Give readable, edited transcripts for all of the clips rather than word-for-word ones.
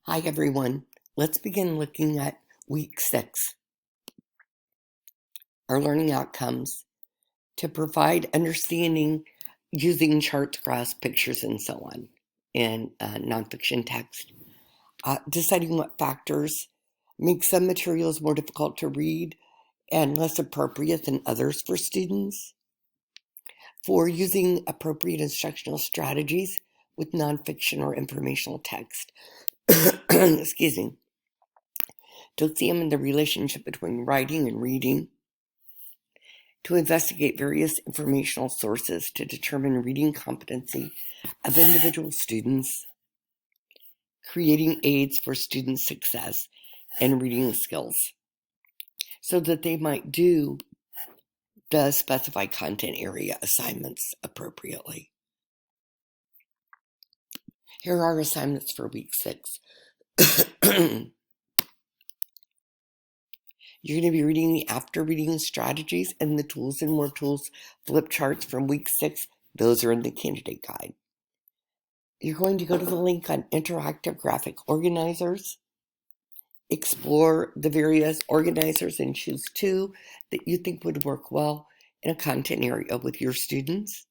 Hi everyone, let's begin looking at week 6, our learning outcomes, to provide understanding using charts, graphs, pictures, and so on in nonfiction text. Deciding what factors make some materials more difficult to read and less appropriate than others for students. For using appropriate instructional strategies with nonfiction or informational text. Excuse me. To examine the relationship between writing and reading, to investigate various informational sources to determine reading competency of individual students, creating aids for student success and reading skills so that they might do the specified content area assignments appropriately. Here are assignments for week 6. You're going to be reading the After Reading Strategies and the Tools and More Tools flip charts from week 6. Those are in the candidate guide. You're going to go to the link on interactive graphic organizers, explore the various organizers and choose 2 that you think would work well in a content area with your students.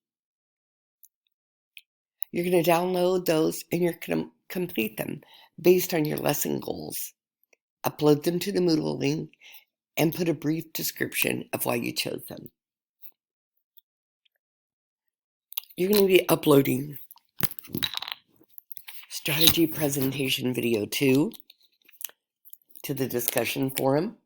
You're going to download those and you're going to complete them based on your lesson goals. Upload them to the Moodle link and put a brief description of why you chose them. You're going to be uploading strategy presentation video 2 to the discussion forum.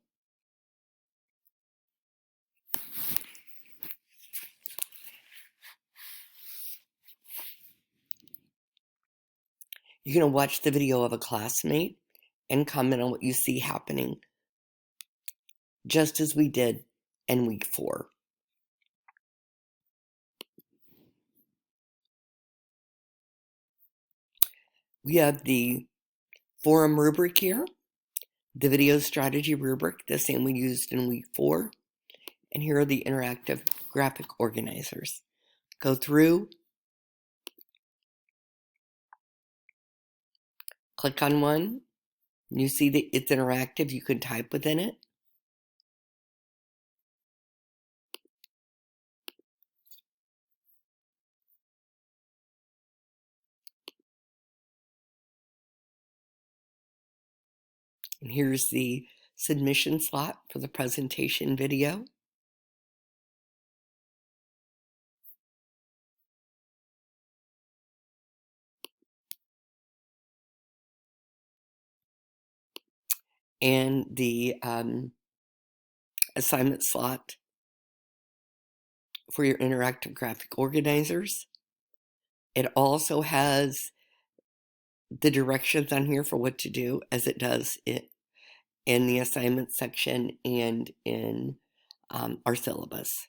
You're going to watch the video of a classmate and comment on what you see happening, just as we did in week 4. We have the forum rubric here, the video strategy rubric, the same we used in week 4, and here are the interactive graphic organizers. Go through, click on one, and you see that it's interactive. You can type within it. And here's the submission slot for the presentation video. And the assignment slot for your interactive graphic organizers. It also has the directions on here for what to do, as it does in the assignment section and in our syllabus.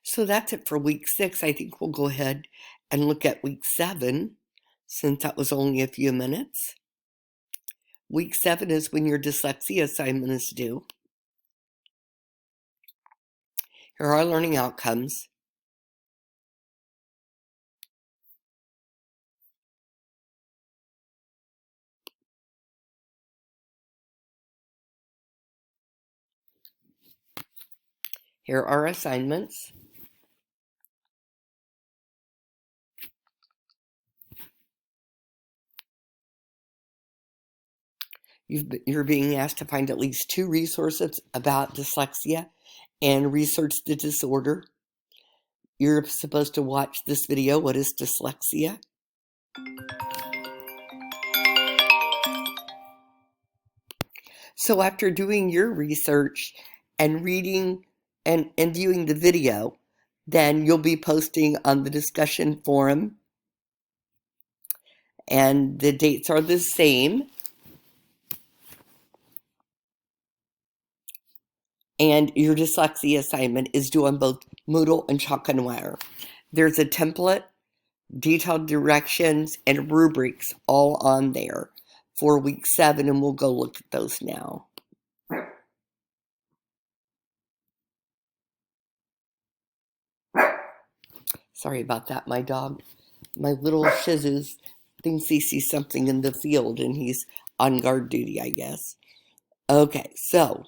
So that's it for week 6. I think we'll go ahead and look at week 7, since that was only a few minutes. Week 7 is when your dyslexia assignment is due. Here are our learning outcomes. Here are our assignments. You're being asked to find at least 2 resources about dyslexia and research the disorder. You're supposed to watch this video, What is Dyslexia? So after doing your research and reading and viewing the video, then you'll be posting on the discussion forum. And the dates are the same. And your dyslexia assignment is due on both Moodle and Chalk and Wire. There's a template, detailed directions, and rubrics all on there for week 7, and we'll go look at those now. Sorry about that. My little shizus thinks he sees something in the field and he's on guard duty, I guess. Okay, so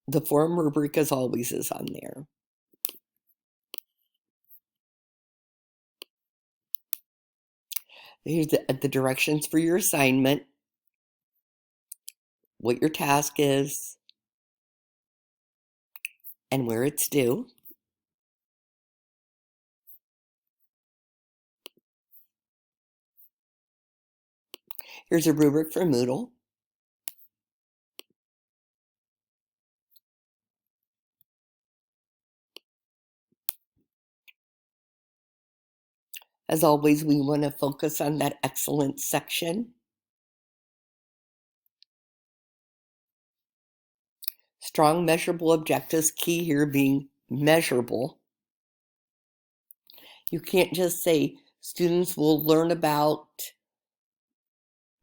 the form rubric, as always, is on there. Here's the directions for your assignment, what your task is, and where it's due. Here's a rubric for Moodle. As always, we want to focus on that excellence section. Strong measurable objectives, key here being measurable. You can't just say students will learn about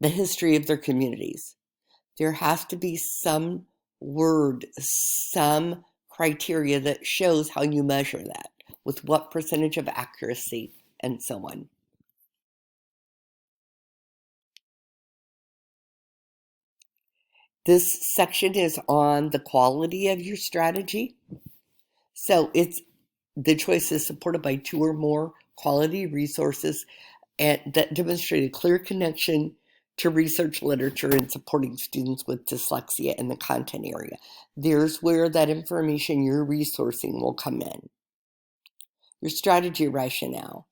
the history of their communities. There has to be some word, some criteria that shows how you measure that, with what percentage of accuracy, and so on. This section is on the quality of your strategy. So the choice is supported by 2 or more quality resources and that demonstrate a clear connection to research literature and supporting students with dyslexia in the content area. There's where that information you're resourcing will come in. Your strategy rationale.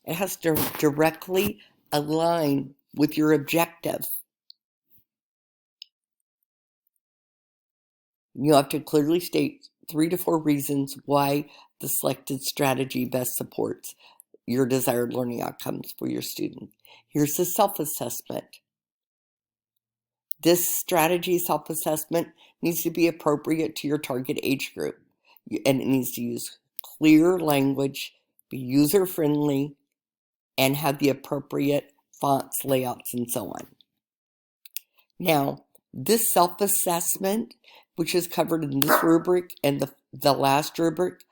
It has to directly align with your objective. You have to clearly state 3 to 4 reasons why the selected strategy best supports your desired learning outcomes for your student. Here's the self-assessment. This strategy self-assessment needs to be appropriate to your target age group, and it needs to use clear language, be user-friendly, and have the appropriate fonts, layouts, and so on. Now, this self-assessment, which is covered in this rubric and the last rubric,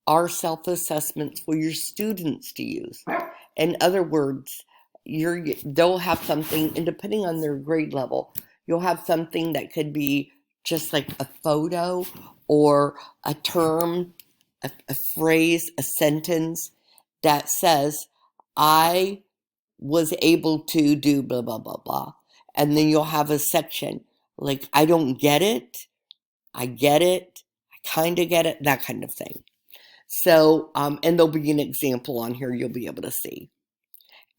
are self-assessments for your students to use. In other words, they'll have something, and depending on their grade level, you'll have something that could be just like a photo or a term, a phrase, a sentence that says, I was able to do blah, blah, blah, blah. And then you'll have a section like, I don't get it, I get it, I kind of get it, that kind of thing. So, and there'll be an example on here you'll be able to see.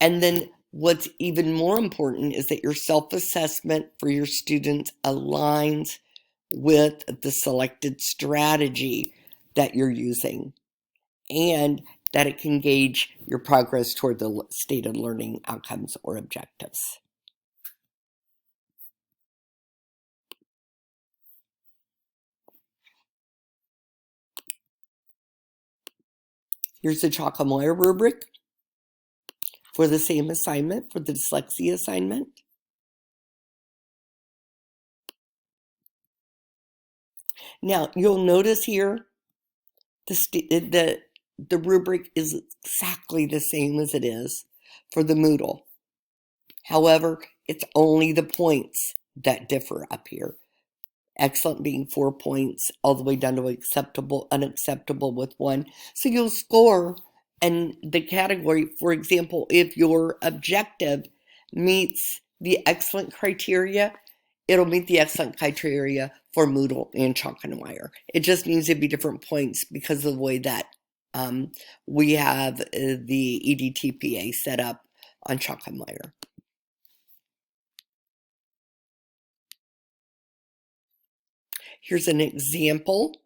And then what's even more important is that your self-assessment for your students aligns with the selected strategy that you're using, and that it can gauge your progress toward the stated learning outcomes or objectives. Here's the Chalk-a-Moyer rubric for the same assignment, for the dyslexia assignment. Now, you'll notice here the rubric is exactly the same as it is for the Moodle. However, it's only the points that differ up here. Excellent being 4 points, all the way down to acceptable, unacceptable with 1. So you'll score in the category, for example, if your objective meets the excellent criteria, it'll meet the excellent criteria for Moodle and Chalk-a-Moyer. It just needs to be different points because of the way that we have the EDTPA set up on Chalk-a-Moyer. Here's an example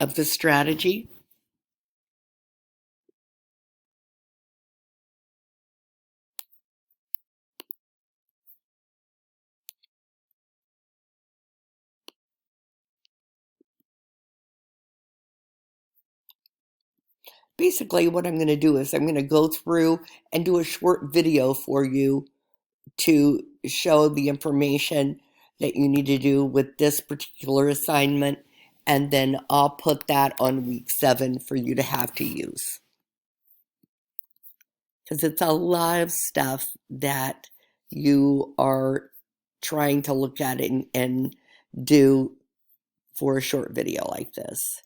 of the strategy. Basically, what I'm going to do is I'm going to go through and do a short video for you to show the information that you need to do with this particular assignment, and then I'll put that on week 7 for you to have to use. Because it's a lot of stuff that you are trying to look at and do for a short video like this.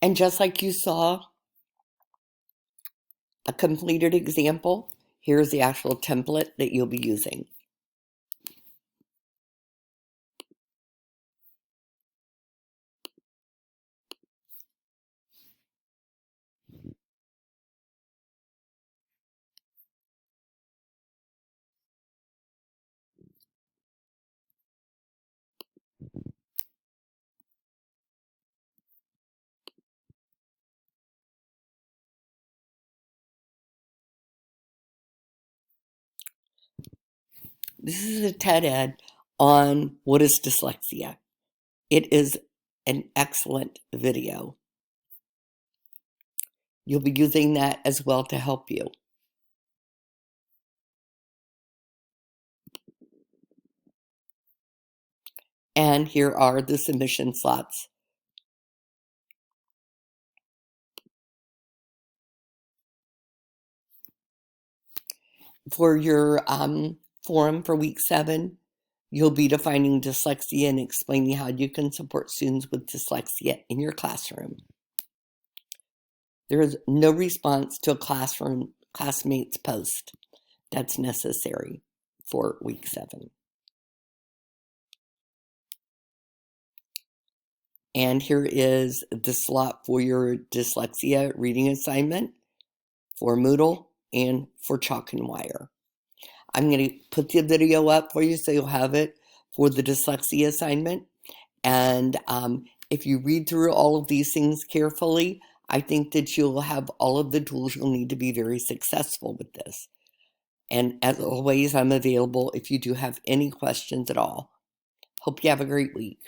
And just like you saw a completed example, here's the actual template that you'll be using. This is a TED Ed on what is dyslexia. It is an excellent video. You'll be using that as well to help you. And here are the submission slots. For your forum for week 7, you'll be defining dyslexia and explaining how you can support students with dyslexia in your classroom. There is no response to a classmate's post that's necessary for week 7. And here is the slot for your dyslexia reading assignment for Moodle and for Chalk and Wire. I'm going to put the video up for you so you'll have it for the dyslexia assignment. And if you read through all of these things carefully, I think that you'll have all of the tools you'll need to be very successful with this. And as always, I'm available if you do have any questions at all. Hope you have a great week.